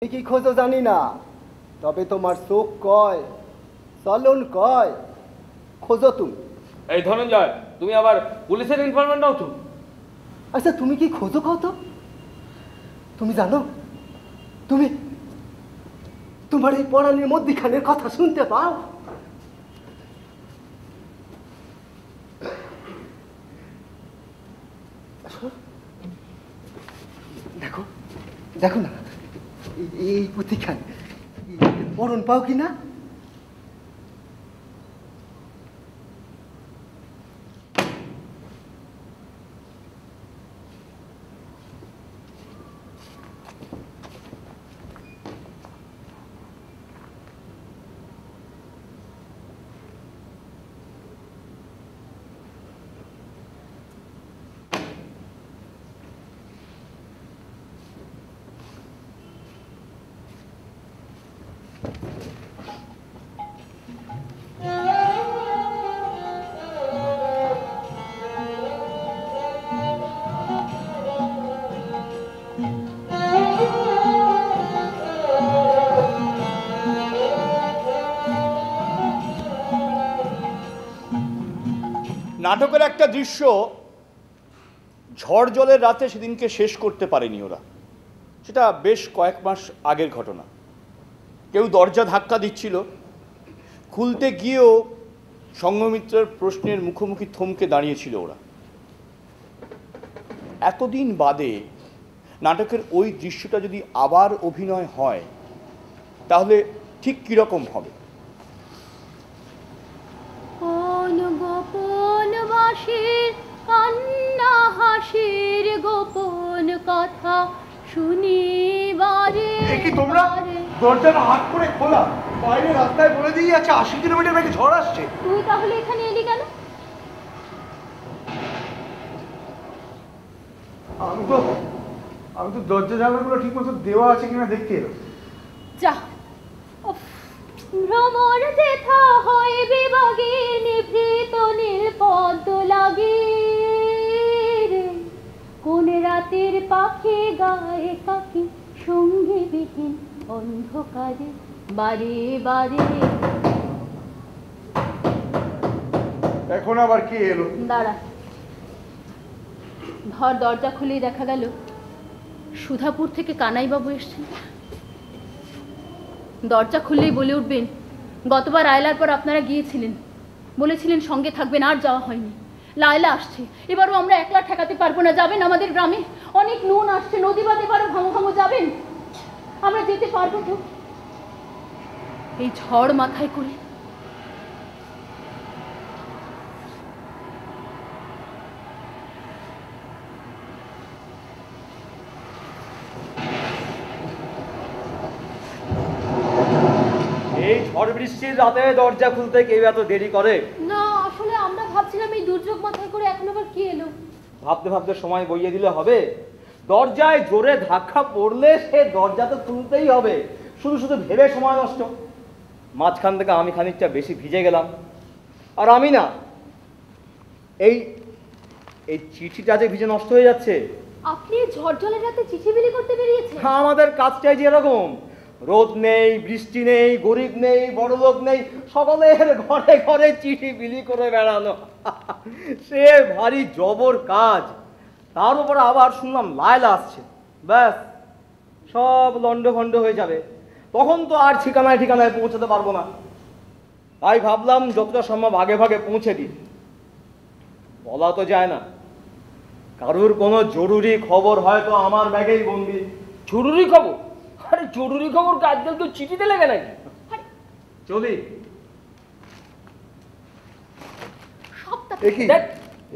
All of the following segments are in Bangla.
তুমি কি খোঁজো জানি না, তবে তোমার চোখ কয়, চলন কয়, খোঁজো তুমি। এই ধনঞ্জয়, তুমি আবার পুলিশের ইনফরমেন্ট নাও তো? আচ্ছা তুমি কি খোঁজো কত? তুমি জানো, তুমি তোমার এই পড়ানির মধ্যিখানের কথা শুনতে পাও? দেখো দেখো না, এই পুঁথিখান পড়ন পাও কি না? নাটকের একটা দৃশ্য ঝড় জলের রাতে সেদিনকে শেষ করতে পারেনি ওরা। সেটা বেশ কয়েক মাস আগের ঘটনা। কেউ দরজা ধাক্কা দিচ্ছিল, খুলতে গিয়েও সঙ্ঘমিত্রের প্রশ্নের মুখোমুখি থমকে দাঁড়িয়েছিল ওরা। এতদিন বাদে নাটকের ওই দৃশ্যটা যদি আবার অভিনয় হয় তাহলে ঠিক কীরকম হবে? গোপন বাঁশির কান্না হাসির গোপন কথা শুনিবারে। কি তোমরা দরজাটা হাত করে খোলা, বাইরে রাস্তায় বলে দিয়ে যাচ্ছে 80 কিলোমিটার বেগে ঝড় আসছে। তুই তাহলে এখানে এলি কেন? আমি তো দরজা জানালাগুলো ঠিক মতো দেওয়া আছে কিনা দেখতে এলাম। যা, ভ্রমর যেথা হয় বিভাগে নিভৃত নীলপদ্ম লাগে রে, কোন রাতের পাখি গায়ে কাকি সঙ্গী বিহীন অন্ধকারে বারে বারে। এখন আবার কে এলো? দাঁড়া, ধর দরজা খুলেই দেখা গেল সুধাপুর থেকে কানাইবাবু এসছেন। দরজা খুললেই বলে উঠবেন, গতবার আয়লার পর আপনারা গিয়েছিলেন, বলেছিলেন সঙ্গে থাকবেন, আর যাওয়া হয়নি। লায়লা আসছে, এবারও আমরা একলা ঠেকাতে পারবো না, যাবেন আমাদের গ্রামে, অনেক নুন আসছে, নদী বাদ এবারও ভাঙো ভাঙো, যাবেন, আমরা যেতে পারবো তো? এই ঝড় মাথায় করে। এই ঝড় বৃষ্টির রাতে দরজা খুলতে কেউ এত দেরি করে? না, আসলে আমরা ভাবছিলাম এই দুর্যোগ মাথায় করে এখন আবার কি এলো। ভাবতে ভাবতে সময় বইয়ে দিলে হবে? দরজায় জোরে ধাক্কা পড়লে সে দরজা তো খুলতেই হবে, শুধু শুধু ভেবে সময় নষ্ট। মাঝখান থেকে আমি খানিকটা বেশি ভিজে গেলাম। আর আমি না, এই এই চিঠিটা যে ভিজে নষ্ট হয়ে যাচ্ছে। আপনি ঝড় জলের রাতে চিঠি বিলি করতে বেরিয়েছেন? আমাদের কাজটাই যে এরকম, রোদ নেই, বৃষ্টি নেই, গরিব নেই, বড়লোক নেই, সকলের ঘরে ঘরে চিঠি বিলি করে বেড়ানো। সে ভারী জবর কাজ। তার উপর আবার শুনলাম লায়লা আসছে, ব্যাস সব লন্ডভন্ড হয়ে যাবে। তখন তো আর ঠিকানায় ঠিকানায় পৌঁছাতে পারবো না। তাই ভাবলাম যতটা সম্ভব আগে ভাগে পৌঁছে দিই। বলা তো যায় না, কারুর কোনো জরুরি খবর হয়তো আমার ব্যাগেই বন্দি। জরুরি খবর? আরে জরুরি খবর আজকাল তো চিঠিতে লেগে নাকি? চলি।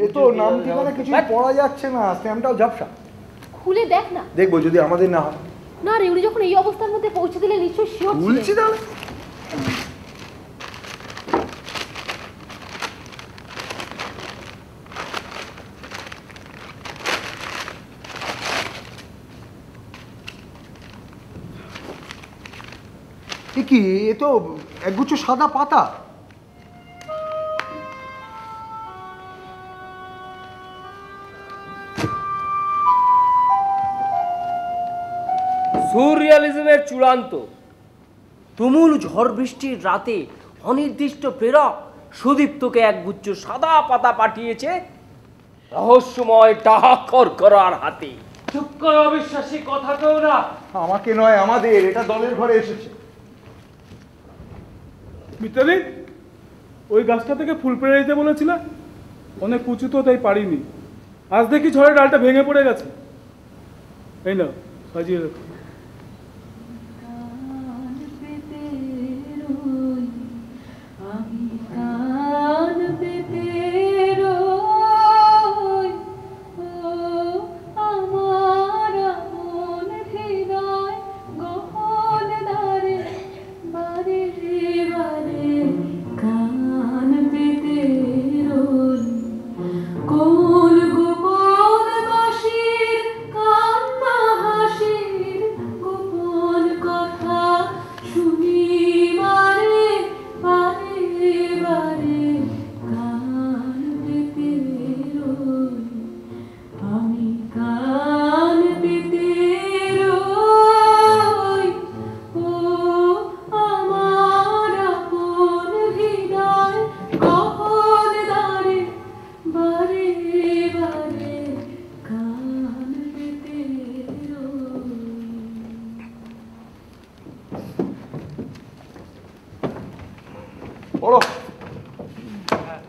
এ তো নাম ঠিকানা কিছু পড়া যাচ্ছে না, স্ট্যাম্পটাও ঝাপসা। খুলে দেখ না। দেখবো যদি আমাদের না হয়। না রে, উনি যখন এই অবস্থার মধ্যে পৌঁছে দিলে নিশ্চয়ই শিওর ছিলেন। বলছি তাহলে কি? এ তো একগুচ্ছ সাদা পাতা। সুররিয়ালিজমের চূড়ান্ত। তুমুল ঝড় বৃষ্টির রাতে অনির্দিষ্ট প্রেরক সুদীপ্তকে একগুচ্ছ সাদা পাতা পাঠিয়েছে রহস্যময় ডাকাত করার হাতে। চুপ করে অবিশ্বাসী কথা কেউ না। আমাকে নয়, আমাদের, এটা দলের ঘরে এসেছে। মিতালি, ওই গাছটা থেকে ফুল পেড়ে দিতে বলেছিল, অনেক উঁচু তো তাই পারিনি। আজ দেখি ঝড়ে ডালটা ভেঙে পড়ে গেছে। এই না, সাজিয়ে রাখো।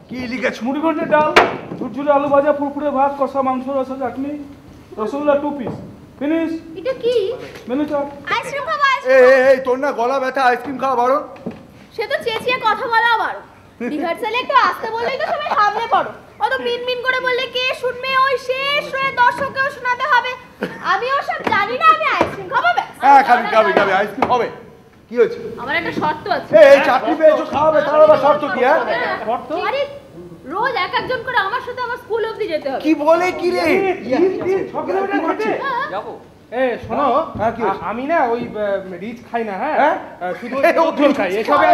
কি লিখেছ? মুড়িঘণ্টের ডাল, ঝুরঝুরে আলু ভাজা, ফুরফুরে ভাত, কষা মাংস, রসা চাটনি, রসগোল্লা 2 পিস। ফিনিশ। এটা কি? মেনু চাট। আইসক্রিম খাবো? এই তোর না গলা ব্যথা, আইসক্রিম খাওয়া বারণ? সে তো চেঁচিয়ে কথা বলা আবার। রিহার্সালে একটু আসতে বললেই তো সবাই হামলে পড়ো। অত মিনমিন করে বললে কে শুনবে? ওই শেষ হয়ে দর্শককেও শোনাতে হবে। আমি ওসব জানি না, আমি আইসক্রিম খাবো ব্যাস। হ্যাঁ, খাবি, আইসক্রিম হবে। কি হয়েছে? আমার একটা শর্ত আছে। এই চাকরি পেয়েছো, খাওয়াবে, তার আবার শর্ত কি? হ্যাঁ, আরে রোজ এক একজন করে আমার সাথে আমার স্কুল অবধি যেতে হবে। কি বলে কি রে? 6 কিলোমিটার হেঁটে যাবো। এ শোনো, হ্যাঁ, কি হয়েছে? আমি না ওই রিচ খাই না, হ্যাঁ, হ্যাঁ? শুধু ওই খাই। এসবে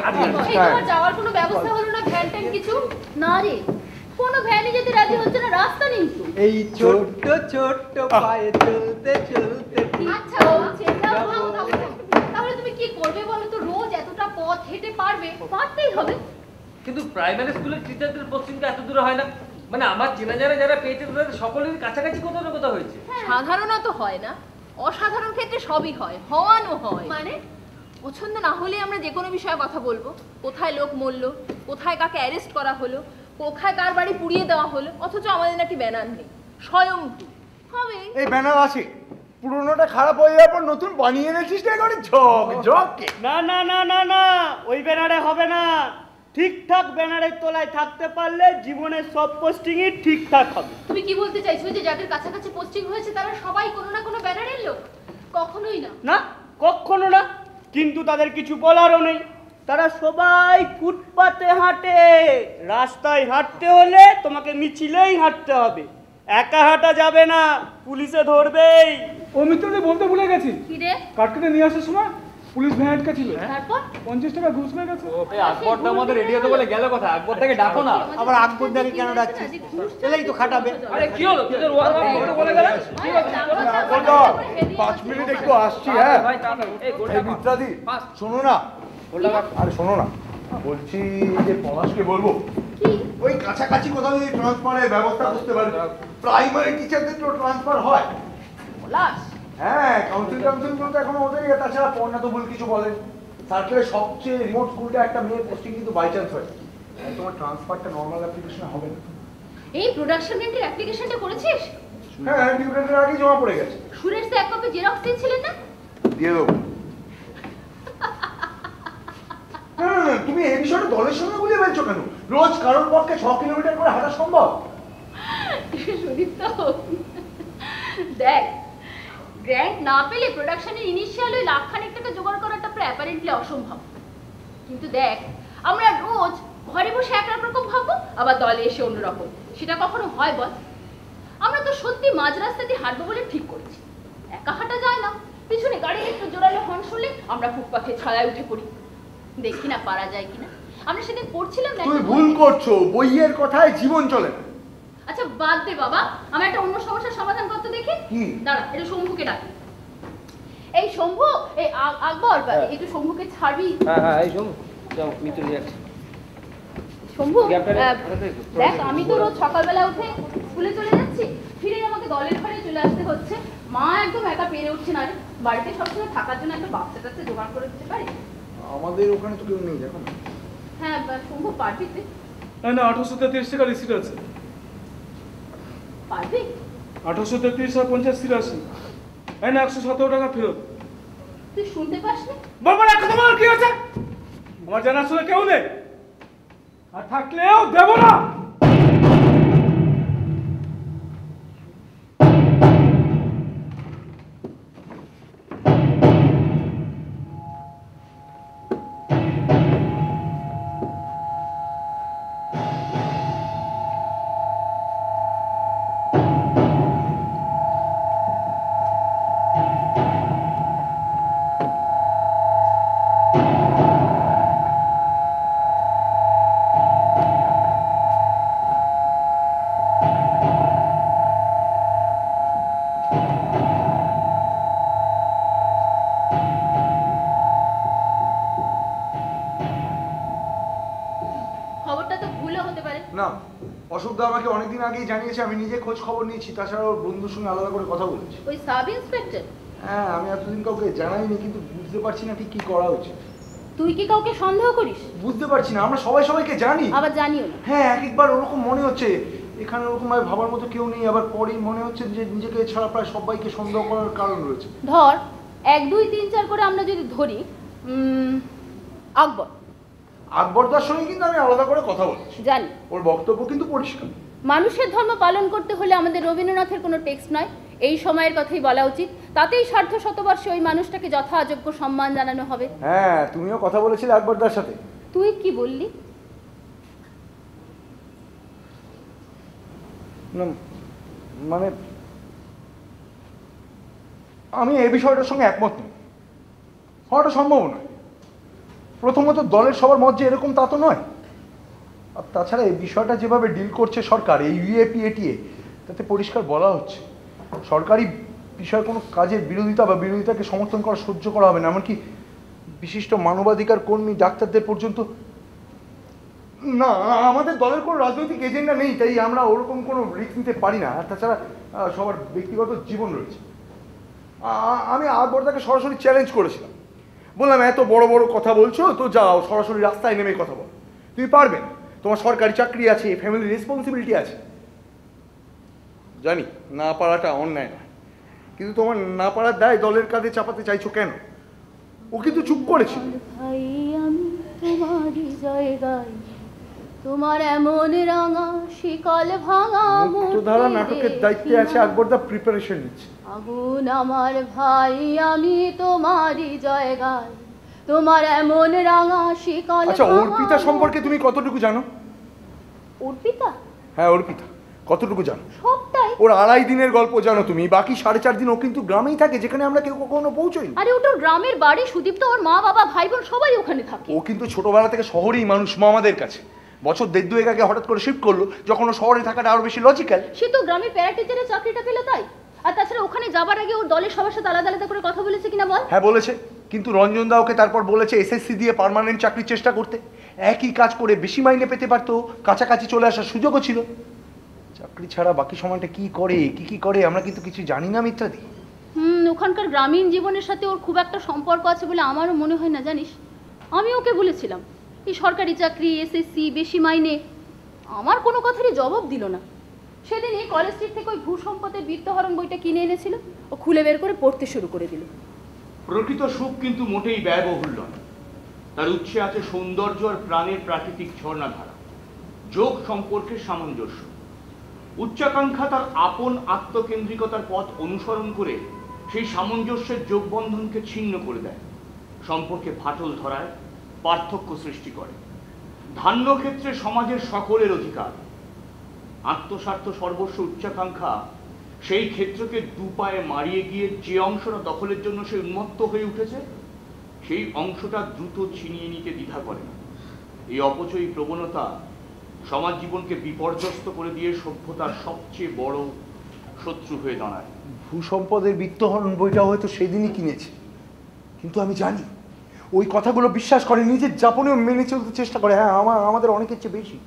আমি এই তোমার যাওয়ার কোনো ব্যবস্থা হলো না? ভ্যান ট্যান কিছু? না রে, কোনো ভ্যানই যেতে রাজি হচ্ছে না, রাস্তা নেই তো। এই ছোট্ট ছোট্ট পায়ে চলতে চলতে। আচ্ছা বলছে, তাহলে তুমি কি করবে বলো তো? রোজ এতটা পথ হেঁটে পারবে? পারতেই হবে। কিন্তু প্রাইমারি স্কুলের টিচারদের পোস্টিং তো এত দূরে হয় না। মানে আমার চেনা জানা যারা পেয়েছে তাদের সকলের কাছাকাছি কোথাও না কোথাও হয়েছে। সাধারণত হয় না, অসাধারণ ক্ষেত্রে সবই হয়, হওয়ানো হয়। মানে পছন্দ না হলে আমরা যে কোনো বিষয়ে কথা বলবো। কোথায় লোক মরলো, কোথায় কাকে অ্যারেস্ট করা হলো, কোথায় কার বাড়ি পুড়িয়ে দেওয়া হলো, অথচ আমাদের নাকি ব্যানার নেই। স্বয়ংক্রিয় হবে। এই ব্যানার আছে, পুরোনোটা খারাপ হয়ে যাওয়ার পর নতুন বানিয়ে এনেছিস না, করে ঝক না না না না না, ওই ব্যানারে হবে না। ঠিকঠাক ব্যানারের তলায় থাকতে পারলে জীবনের সব পোস্টিংই ঠিকঠাক হবে। তুমি কি বলতে চাইছো যে যাদের কাছাকাছি পোস্টিং হয়েছে তারা সবাই কোনো না কোনো ব্যানারের লোক? কখনোই না। না, কখনো না। কিন্তু তাদের কিছু বলারও নেই। তারা সবাই ফুটপাতে হাঁটে। রাস্তায় হাঁটতে হলে তোমাকে মিছিলেই হাঁটতে হবে, একা হাঁটা যাবে না, পুলিশে ধরবেই। ও মিত্রদি, বলতে ভুলে গেছি, কি রে? কাটকেটে নিয়ে আসার সময় পুলিশ ভ্যান আটকা ছিল। তারপর 50 টাকা ঘুষ নিয়ে গেছে। আকবরটা আমাদের রেডিওতে বলে গেল কথা, আকবর থেকে ডাকো না। আবার আকবর দাকে কেন ডাকছিস? এলেই তো খাটাবে। আরে কি হলো, তোদের ওয়ার্ক করতে বলে গেলে? 5 মিনিট একটু আসছি। হ্যাঁ ভাই তাড়াতাড়ি। এই গোলটা এই মিত্রাদি, শোনো না। আরে শোনো না, বলছি যে পলাশকে বলবো ওই কাছাকাছি কোথাও যদি ট্রান্সফারের ব্যবস্থা করতে পারে। প্রাইমারি টিচারদের তো ট্রান্সফার হয়। পলাশ, হ্যাঁ, কাউন্সিল গুলো তো এখন ওদেরই। তাছাড়া পড়না তো বল কিছু বলেন। সার্কেলের সবচেয়ে রিমোট স্কুলটা একটা মেয়ের পোস্টিং কিন্তু বাই চান্স হয়। তোমার ট্রান্সফারটা নর্মাল অ্যাপ্লিকেশন হবে না। এই প্রোডাকশন রেন্টের অ্যাপ্লিকেশনটা করেছিস? হ্যাঁ, ডিউ ডেটের আগেই জমা পড়ে গেছে। সুরেশ তো এক কপি জেরক্স দিয়েছিলেন না? দিয়ে দেবো। না না না, তুমি এই বিষয়টা দলের সঙ্গে গুলিয়ে ফেলছো কেন? রোজ কারোর পক্ষে 6 কিলোমিটার করে হাঁটা সম্ভব? সুদীপ্ত, দেখ, গ্র্যান্ট না পেলে প্রোডাকশনের ইনিশিয়াল ওই লাখখানেক টাকা জোগাড় করাটা প্রায় অ্যাপারেন্টলি অসম্ভব। কিন্তু দেখ, আমরা রোজ ঘরে বসে এক রকম ভাববো, আবার দলে এসে অন্যরকম। সেটা কখনো হয় বল? আমরা তো সত্যি মাঝ রাস্তা দিয়ে হাঁটবো বলে ঠিক করেছি। একা হাঁটা যায় না, পিছনে গাড়ির একটু জোরালো হর্ন শুনলে আমরা ফুটপাথে ছায়ায় উঠে পড়ি। দেখি না পারা যায় কিনা। আমরা সেদিন পড়ছিলাম না, তুমি ভুল করছো, বইয়ের কথায় জীবন চলে না। আচ্ছা বাদ দে বাবা, আমার একটা অন্য সমস্যার সমাধান করতে দেখি। কি? দাঁড়া, এটা শম্ভুকে ডাক। এই শম্ভু, এই আকবর, একটু শম্ভুকে ছাড়বি। হ্যাঁ এই শোন, যাও মিতুল যাচ্ছে। শম্ভু, গ্যাপটা দেখ আমি তো রোজ সকালবেলা উঠে স্কুলে চলে যাচ্ছি, ফিরে আমাকে দলের ঘরে চলে আসতে হচ্ছে। মা একদম একা পেরে উঠছে না রে, বাড়িতে সবসময় থাকার জন্য একটা বাচ্চা টাচ্চা জোগাড় করে দিতে পারি। আমাদের ওখানে তো কেউ নেই দেখো না। হ্যাঁ শম্ভু, পারবি তুই? না 1833 টাকা রিসিট আছে। পারবি? 1833 আর 50 83, না 117 টাকা ফেরত। তুই শুনতে পাসনি? বাবা রাখো, তোমার কি আছে? আমার জানাশোনা কেউ নেই, আর থাকলেও দেব না। খবরটা তো ভুলও হতে পারে। না, অশোকদা আমাকে অনেকদিন আগেই জানিয়েছে, আমি নিজে খোঁজ খবর নিয়েছি, তাছাড়া ওর বন্ধুর সঙ্গে আলাদা করে কথা বলেছি। ওই সাব ইন্সপেক্টর? হ্যাঁ, আমি এতদিন কাউকে জানাইনি, কিন্তু বুঝতে পারছি না ঠিক কি করা উচিত। তুই কি কাউকে সন্দেহ করিস? বুঝতে পারছি না, আমরা সবাই সবাইকে জানি। আবার জানিও না? হ্যাঁ, এক একবার ওরকম মনে হচ্ছে এখানে ওরকম ভাবে ভাবার মতো কেউ নেই, আবার পরেই মনে হচ্ছে যে নিজেকে ছাড়া প্রায় সবাইকে সন্দেহ করার কারণ রয়েছে। ধর 1 2 3 4 করে আমরা যদি ধরি, আকবর। আকবরদার সঙ্গে কিন্তু আমি আলাদা করে কথা বলেছি, জানি ওর বক্তব্য কিন্তু পরিষ্কার। মানুষের ধর্ম পালন করতে হলে আমাদের রবীন্দ্রনাথের কোনো টেক্সট নয়, এই সময়ের কথাই বলা উচিত। তাতেই সার্ধ শতবর্ষে ওই মানুষটাকে যথাযোগ্য সম্মান জানানো হবে। হ্যাঁ, তুমিও কথা বলেছিলে আকবরদার সাথে। তুই কি বললি? না মানে আমি এই বিষয়টার সঙ্গে একমত নই, হওয়াটা সম্ভব নয়। প্রথমত দলের সবার মত যে এরকম তা তো নয়, আর তাছাড়া এই বিষয়টা যেভাবে ডিল করছে সরকার, এই ইউএপিএটিএ, তাতে পরিষ্কার বলা হচ্ছে সরকারি বিষয়ে কোনো কাজের বিরোধিতা বা বিরোধিতাকে সমর্থন করা সহ্য করা হবে না। এমনকি বিশিষ্ট মানবাধিকার কর্মী, ডাক্তারদের পর্যন্ত না। আমাদের দলের কোনো রাজনৈতিক এজেন্ডা নেই, তাই আমরা ওরকম কোনো রিস্ক নিতে পারি না। আর তাছাড়া সবার ব্যক্তিগত জীবন রয়েছে। আমি আকবরদাকে সরাসরি চ্যালেঞ্জ করেছিলাম, বললাম এত বড় বড় কথা বলছো তো যাও সরাসরি রাস্তায় নেমে কথা বল, তুমি পারবে না, তোমার সরকারি চাকরি আছে, ফ্যামিলি রেসপন্সিবিলিটি আছে। জানি না পারাটা অন্যায় নয়, কিন্তু তোমার না পারার দায় দলের কাঁধে চাপাতে চাইছো কেন? ও কিন্তু চুপ করেছিল। ভাই আমি তোমারই জায়গায়, তোমার এমন রাঙা শিকল ভাঙা মুক্তধারা নাটকের দায়িত্বে আছে আকবরদা, প্রিপারেশন নিচ্ছে। আগুন আমার ভাই আমি তোমারই জায়গায়, তোমার এমন রাঙা শিকল। আচ্ছা, অর্পিতা সম্পর্কে তুমি কতটুকু জানো? অর্পিতা? হ্যাঁ, অর্পিতা কতটুকু জানো? সবটাই। ওর 2.5 দিনের গল্প জানো তুমি, বাকি 4.5 দিন ও কিন্তু গ্রামেই থাকে, যেখানে আমরা কেউ কখনো পৌঁছই। আরে ওটা গ্রামের বাড়ি, সুদীপ তো ওর মা বাবা ভাই বোন সবাই ওখানে থাকে। ও কিন্তু ছোটবেলা থেকে শহরেই মানুষ মামাদের কাছে, বছর 1.5 আগে হঠাৎ করে শিফট করলো, যখন ও শহরে থাকাটা আরো বেশি লজিক্যাল। সে তো গ্রামের প্যারা টিচারের চাকরিটা পেলো তাই। আর তাছাড়া ওখানে যাবার আগে ওর দলের সবার সাথে আলাদা আলাদা করে কথা বলেছে কিনা বল? হ্যাঁ বলেছে, কিন্তু রঞ্জন দা ওকে তারপর বলেছে এসএসসি দিয়ে পার্মানেন্ট চাকরির চেষ্টা করতে, একই কাজ করে বেশি মাইনে পেতে পারতো, কাছাকাছি চলে আসার সুযোগও ছিল। চাকরি ছাড়া বাকি সময়টা কি করে কি করে আমরা কিন্তু কিছু জানি না মিত্রাদি। ওখানকার গ্রামীণ জীবনের সাথে ওর খুব একটা সম্পর্ক আছে বলে আমারও মনে হয় না, জানিস। আমি ওকে বলেছিলাম এই সরকারি চাকরি, এসএসসি, বেশি মাইনে, আমার কোনো কথারই জবাব দিল না। সেদিন এই কলেজ স্ট্রিট থেকে ওই ভূসম্পদের বিত্তহরণ বইটা কিনে এনেছিল, ও খুলে বের করে পড়তে শুরু করে দিল। প্রকৃত সুখ কিন্তু মোটেই ব্যয়বহুল নয়, তার উৎসে আছে সৌন্দর্য আর প্রাণের প্রাকৃতিক ঝর্ণাধারা, যোগ সম্পর্কের সামঞ্জস্য। উচ্চাকাঙ্ক্ষা তার আপন আত্মকেন্দ্রিকতার পথ অনুসরণ করে সেই সামঞ্জস্যের যোগবন্ধনকে ছিন্ন করে দেয়, সম্পর্কে ফাটল ধরায়, পার্থক্য সৃষ্টি করে। ধান্যক্ষেত্রে সমাজের সকলের অধিকার, আত্মস্বার্থ সর্বস্ব উচ্চাকাঙ্ক্ষা সেই ক্ষেত্রকে দুপায়ে মারিয়ে গিয়ে যে অংশটা দখলের জন্য সে উন্মত্ত হয়ে উঠেছে, সেই অংশটা দ্রুত ছিনিয়ে নিতে দ্বিধা করে না। এই অপচয়ী প্রবণতা সমাজ জীবনকে বিপর্যস্ত করে দিয়ে সভ্যতার সবচেয়ে বড় শত্রু হয়ে দাঁড়ায়। ভূসম্পদের বিত্তহরণ বইটা হয়তো সেদিনই কিনেছে, কিন্তু আমি জানি ওই কথাগুলো বিশ্বাস করে, নিজের যাপনেও মেনে চলতে চেষ্টা করে। হ্যাঁ, আমাদের অনেকের চেয়ে বেশি।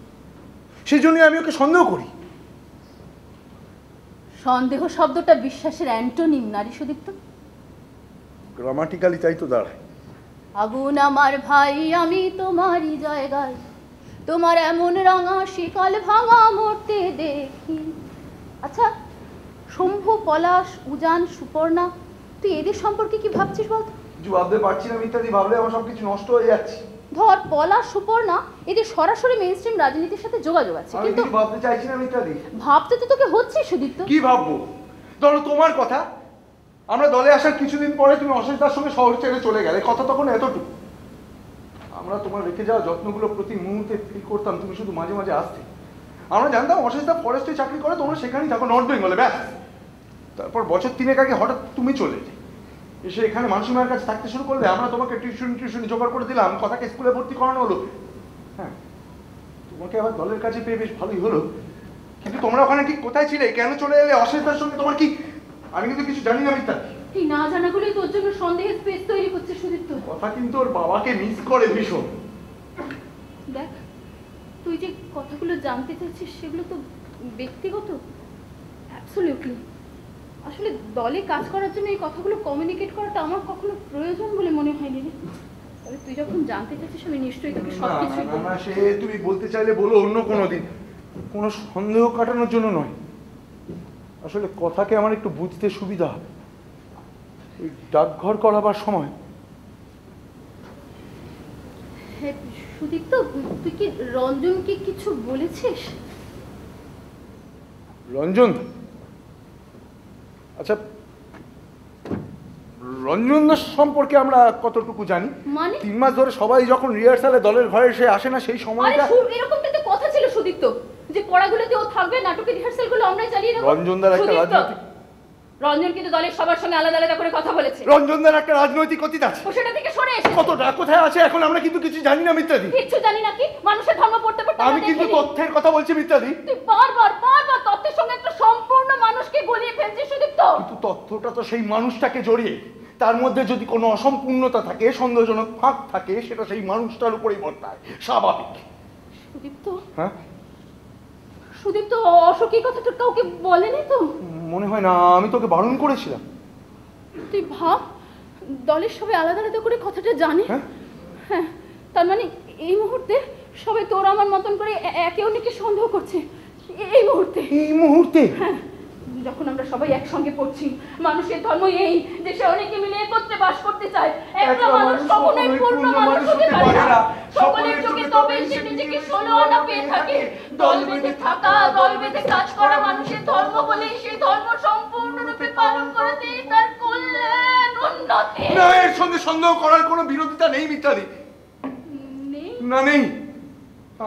সেই জন্যই আমি ওকে সন্দেহ করি। সন্দেহ শব্দটা বিশ্বাসের অ্যান্টোনিম নারী সুদীপ্ত। গ্রামাটিক্যালি তাই তো দাঁড়ায়। আগুন আমার ভাই, আমি তোমারই জায়গায়, তোমার এমন রাঙা শিকল ভাঙা মরতে দেখি। আচ্ছা, শম্ভু, পলাশ, উজান, সুপর্ণা, তুই এদের সম্পর্কে কি ভাবছিস বলতো? কিছু ভাবতে পারছি না ইত্যাদি, ভাবলে আমার সবকিছু নষ্ট হয়ে যাচ্ছে। ধর, পলাশ, সুপর্ণা এদের সরাসরি মেইনস্ট্রিম রাজনীতির সাথে যোগাযোগ আছে, আমি কিন্তু কিছু ভাবতে চাইছি না ইত্যাদি। ভাবতে তো তোকে হচ্ছে সুদীপ্ত। কি ভাববো? ধরো তোমার কথা, আমরা দলে আসার কিছুদিন পরে তুমি অশেষদার সঙ্গে শহর ছেড়ে চলে গেলে, কথা তখন এতটুকু। আমরা তোমার রেখে যাওয়া যত্নগুলো প্রতি মুহূর্তে ফিল করতাম, তুমি শুধু মাঝে মাঝে আসতে। আমরা জানতাম অশেষদা ফরেস্টে চাকরি করে, তোমরা সেখানেই থাকো, নর্থ বেঙ্গলে, ব্যাস। তারপর বছর 3 আগে হঠাৎ তুমি চলে এসে এখানে মানসিমার কাছে থাকতে শুরু করলে। আমরা তোমাকে টিউশন জোগাড় করে দিলাম, কথাকে স্কুলে ভর্তি করানো হলো। হ্যাঁ, তোমাকে আবার দলের কাছে পেয়ে বেশ ভালোই হলো। কিন্তু তোমরা ওখানে ঠিক কোথায় ছিলে, কেন চলে এলে, অশেষদার সঙ্গে তোমার কি? আমি কিন্তু কিছু জানি না মিথ্যা। এই না জানাগুলোই তোর জন্য সন্দেহের স্পেস তৈরি করছে সুদীপ্ত। কথা কিন্তু ওর বাবাকে মিস করে ভীষণ। দেখ, তুই যে কথাগুলো জানতে চাইছিস সেগুলো তো ব্যক্তিগত। অ্যাবসলিউটলি। আসলে দলে কাজ করার জন্য এই কথাগুলো কমিউনিকেট করাটা আমার কখনো প্রয়োজন বলে মনে হয়নি রে। তবে তুই যখন জানতে চাইছিস আমি নিশ্চয়ই তোকে সবকিছু বলবো। না, সে তুমি বলতে চাইলে বলো অন্য কোনো দিন, কোনো সন্দেহ কাটানোর জন্য নয়। আসলে কথাকে আমার একটু বুঝতে সুবিধা হবে। ওই ডাকঘর করাবার সময়। হ্যাঁ সুদীপ্ত, তুই কি রঞ্জনকে কিছু বলেছিস? রঞ্জন? আচ্ছা, রঞ্জন দাস সম্পর্কে আমরা কতটুকু জানি? মানে 3 মাস ধরে সবাই যখন রিহার্সালে দলের ঘরে এসে আসে না, সেই আরে সময়টা। এরকম কিন্তু কথা ছিল সুদীপ্ত, যে পড়াগুলোতে ও থাকবে, নাটকের রিহার্সালগুলো আমরাই চালিয়ে নেব। রঞ্জনদার একটা রাজনৈতিক, রঞ্জন কিন্তু দলের সবার সঙ্গে আলাদা আলাদা করে কথা বলেছে। রঞ্জনদার একটা রাজনৈতিক অতীত আছে। ও সেটা থেকে সরে এসেছে। কতটা কোথায় আছে এখন আমরা কিন্তু কিছু জানি না মিত্রাদি। কিচ্ছু জানি না কি? মানুষের ধর্ম পড়তে পড়তে আমি কিন্তু তথ্যের কথা বলছি মিত্রাদি। তুই বারবার তথ্যের সঙ্গে একটা সম্পূর্ণ মানুষকে গলিয়ে ফেলছিস সুদীপ্ত। কিন্তু তথ্যটা তো সেই মানুষটাকে জড়িয়ে, তার মধ্যে যদি কোনো অসম্পূর্ণতা থাকে, সন্দেহজনক ফাঁক থাকে, সেটা সেই মানুষটার উপরেই বর্তায়, স্বাভাবিক। সুদীপ্ত, হ্যাঁ সুদীপ্ত, অশোক এই কথাটা কাউকে বলেনি তো? মনে হয় না, আমি তোকে বারণ করেছিলাম। তুই ভাব, দলের সবাই আলাদা আলাদা করে কথাটা জানে। হ্যাঁ, তার মানে এই মুহূর্তে সবাই তোর আমার মতন করে একে অন্যকে সন্দেহ করছে। এই মুহূর্তে হ্যাঁ, যখন আমরা সবাই একসঙ্গে পড়ছি, মানুষের ধর্ম এই যে সে অনেকে মিলে একত্রে বাস করতে চায়। একটা মানুষ কখনোই পূর্ণ মানুষ হতে পারে না। সকলের চোখে তবে সে নিজেকে 16 আনা পেয়ে থাকে। দল বেঁধে থাকা, দল বেঁধে কাজ করা মানুষের ধর্ম বলে সেই ধর্ম সম্পূর্ণরূপে পালন করাতেই তার কল্যাণ, উন্নতি। না, এর সঙ্গে সন্দেহ করার কোনো বিরোধিতা নেই মিত্রাদি। না, নেই।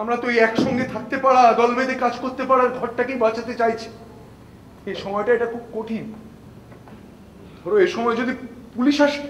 আমরা তো একসঙ্গে থাকতে পারা, দল বেঁধে কাজ করতে পারার ঘরটাকেই বাঁচাতে চাইছি। এই সময়টা এটা খুব কঠিন। ধরো এই সময় যদি পুলিশ আসে,